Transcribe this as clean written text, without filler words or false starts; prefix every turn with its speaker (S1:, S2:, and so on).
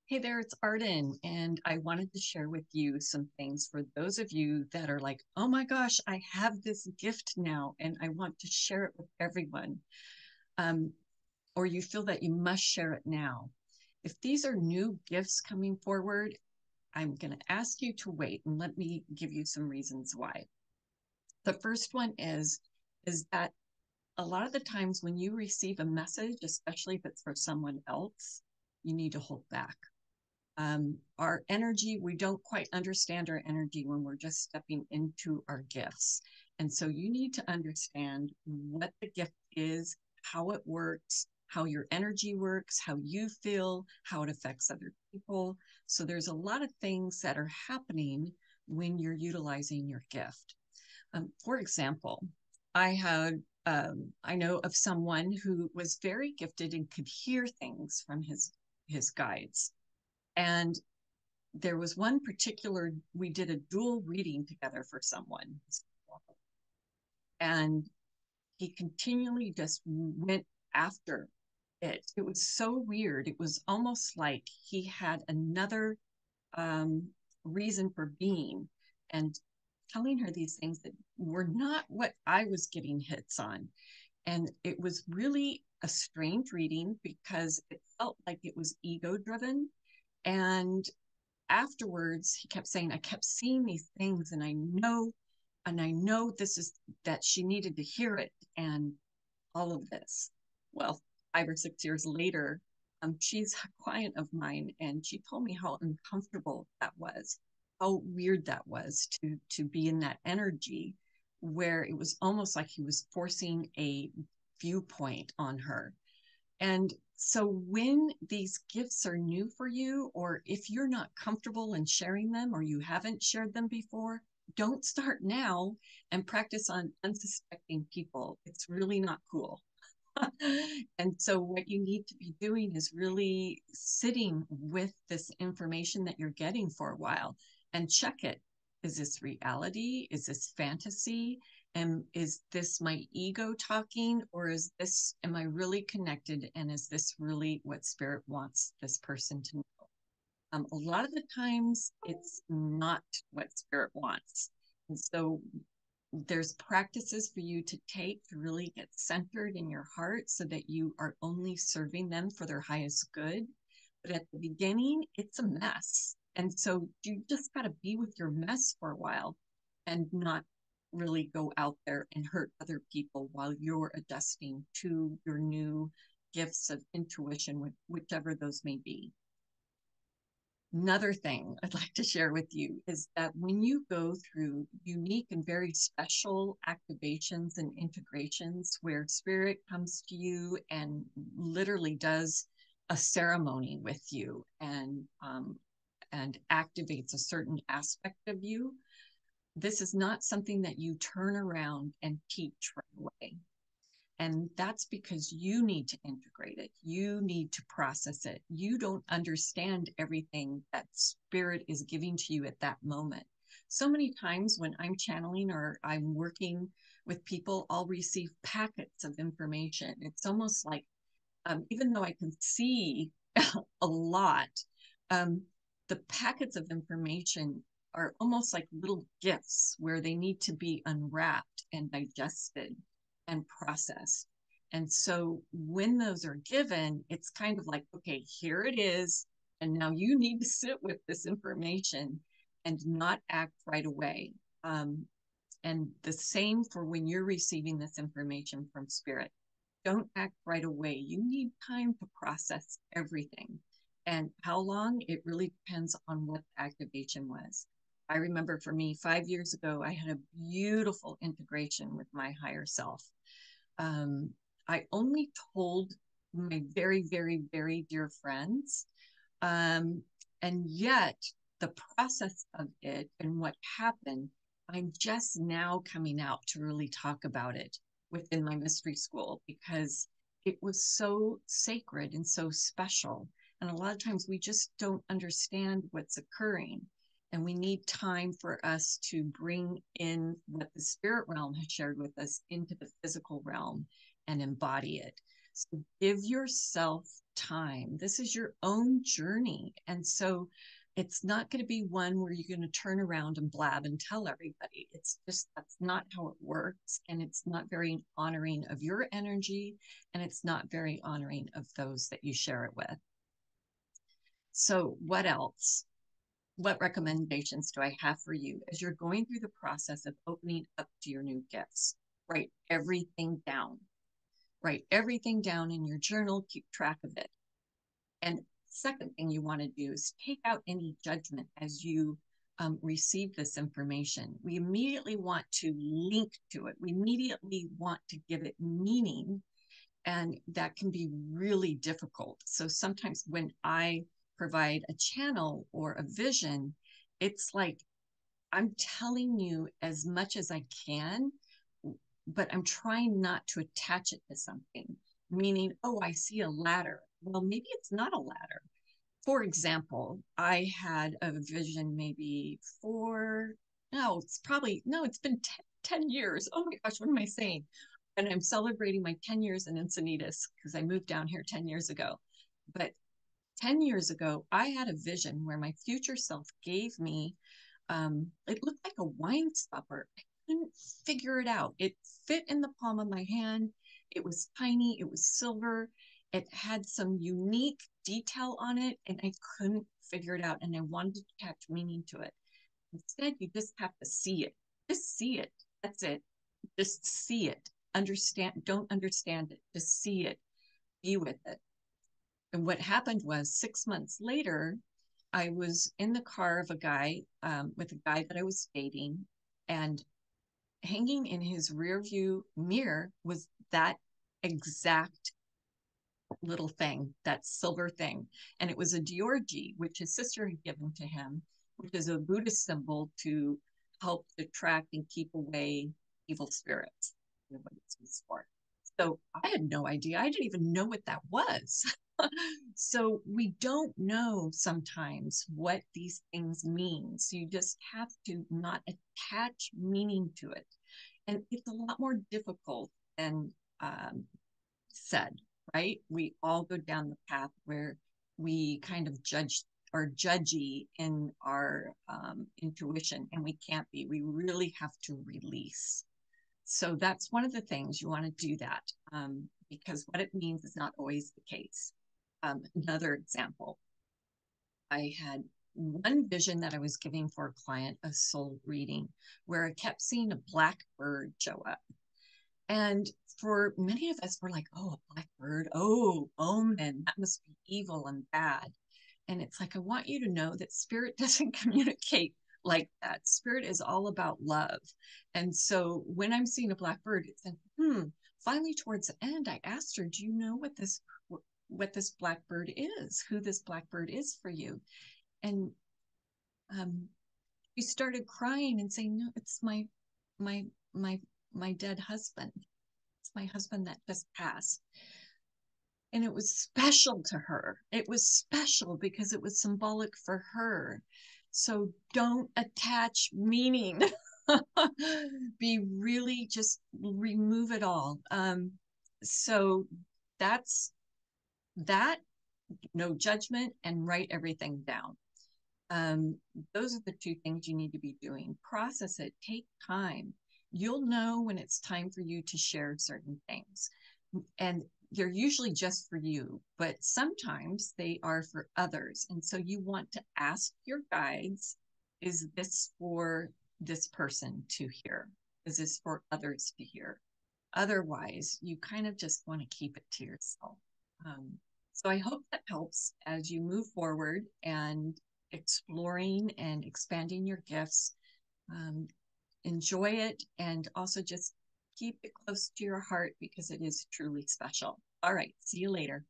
S1: Hey there, it's Arden, and I wanted to share with you some things for those of you that are like, oh my gosh, I have this gift now and I want to share it with everyone. Um, or you feel that you must share it now. If these are new gifts coming forward, I'm going to ask you to wait and let me give you some reasons why. The first one is that a lot of the times when you receive a message, especially if it's for someone else, you need to hold back. Our energy, we don't quite understand our energy when we're just stepping into our gifts. And so you need to understand what the gift is, how it works, how your energy works, how you feel, how it affects other people. So there's a lot of things that are happening when you're utilizing your gift. For example, I know of someone who was very gifted and could hear things from his guides. And there was one particular, we did a dual reading together for someone. And he continually just went after it. It was so weird. It was almost like he had another um, reason for being and telling her these things that were not what I was getting hits on. And it was really a strange reading because it felt like it was ego driven. And afterwards he kept saying, I kept seeing these things and I know this is that she needed to hear it and all of this. Well, 5 or 6 years later, she's a client of mine and she told me how uncomfortable that was, how weird that was to be in that energy where it was almost like he was forcing a viewpoint on her. And so when these gifts are new for you, or if you're not comfortable in sharing them or you haven't shared them before, don't start now and practice on unsuspecting people. It's really not cool. And so what you need to be doing is really sitting with this information that you're getting for a while and check it. Is this reality? Is this fantasy? And is this my ego talking, or is this, am I really connected? And is this really what spirit wants this person to know? A lot of the times it's not what spirit wants. And so there's practices for you to take to really get centered in your heart so that you are only serving them for their highest good. But at the beginning, it's a mess. And so you just got to be with your mess for a while and not really go out there and hurt other people while you're adjusting to your new gifts of intuition, whichever those may be. Another thing I'd like to share with you is that when you go through unique and very special activations and integrations where spirit comes to you and literally does a ceremony with you and activates a certain aspect of you, this is not something that you turn around and teach right away. And that's because you need to integrate it. You need to process it. You don't understand everything that spirit is giving to you at that moment. So many times when I'm channeling or I'm working with people, I'll receive packets of information. It's almost like, even though I can see a lot, um, the packets of information are almost like little gifts where they need to be unwrapped and digested and processed. And so when those are given, it's kind of like, okay, here it is. And now you need to sit with this information and not act right away. Um, and the same for when you're receiving this information from spirit. Don't act right away. You need time to process everything. And how long? It really depends on what the activation was. I remember for me, 5 years ago, I had a beautiful integration with my higher self. Um, I only told my very, very, very dear friends. Um, and yet, the process of it and what happened, I'm just now coming out to really talk about it within my mystery school because it was so sacred and so special. And a lot of times we just don't understand what's occurring. And we need time for us to bring in what the spirit realm has shared with us into the physical realm and embody it. So give yourself time. This is your own journey. And so it's not going to be one where you're going to turn around and blab and tell everybody. It's just, that's not how it works. And it's not very honoring of your energy. And it's not very honoring of those that you share it with. So what else? What recommendations do I have for you as you're going through the process of opening up to your new gifts? Write everything down. Write everything down in your journal. Keep track of it. And second thing you want to do is take out any judgment as you receive this information. We immediately want to link to it. We immediately want to give it meaning, and that can be really difficult. So sometimes when I provide a channel or a vision, it's like I'm telling you as much as I can, but I'm trying not to attach it to something, meaning, oh, I see a ladder. Well, maybe it's not a ladder. For example, I had a vision maybe it's been 10 years. Oh my gosh, what am I saying? And I'm celebrating my 10 years in Encinitas because I moved down here 10 years ago. But 10 years ago, I had a vision where my future self gave me, it looked like a wine stopper. I couldn't figure it out. It fit in the palm of my hand. It was tiny. It was silver. It had some unique detail on it, and I couldn't figure it out. And I wanted to attach meaning to it. Instead, you just have to see it. Just see it. That's it. Just see it. Don't understand it. Just see it. Be with it. And what happened was 6 months later, I was in the car of a guy, with a guy that I was dating, and hanging in his rear view mirror was that exact little thing, that silver thing. And it was a Diorgi, which his sister had given to him, which is a Buddhist symbol to help attract and keep away evil spirits. What it's used for. So I had no idea. I didn't even know what that was. So we don't know sometimes what these things mean. So you just have to not attach meaning to it. And it's a lot more difficult than said, right? We all go down the path where we kind of judge or judgy in our intuition, and we can't be. We really have to release. So that's one of the things you want to do that, because what it means is not always the case. Another example, I had one vision that I was giving for a client, a soul reading, where I kept seeing a black bird show up. And for many of us, we're like, oh, a black bird, oh, omen, that must be evil and bad. And it's like, I want you to know that spirit doesn't communicate like that. Spirit is all about love. And so when I'm seeing a black bird, it's like, finally towards the end, I asked her, do you know what this black bird is, who this black bird is for you? And she started crying and saying, no, it's my my dead husband. It's my husband that just passed. And it was special to her. It was special because it was symbolic for her. So don't attach meaning. Be really, just remove it all. So that's that. No judgment, and write everything down. Those are the two things you need to be doing. Process it. Take time. You'll know when it's time for you to share certain things. And they're usually just for you, but sometimes they are for others. And so you want to ask your guides, is this for this person to hear? Is this for others to hear? Otherwise, you kind of just want to keep it to yourself. So I hope that helps as you move forward and exploring and expanding your gifts. Enjoy it, and also just keep it close to your heart because it is truly special. All right, see you later.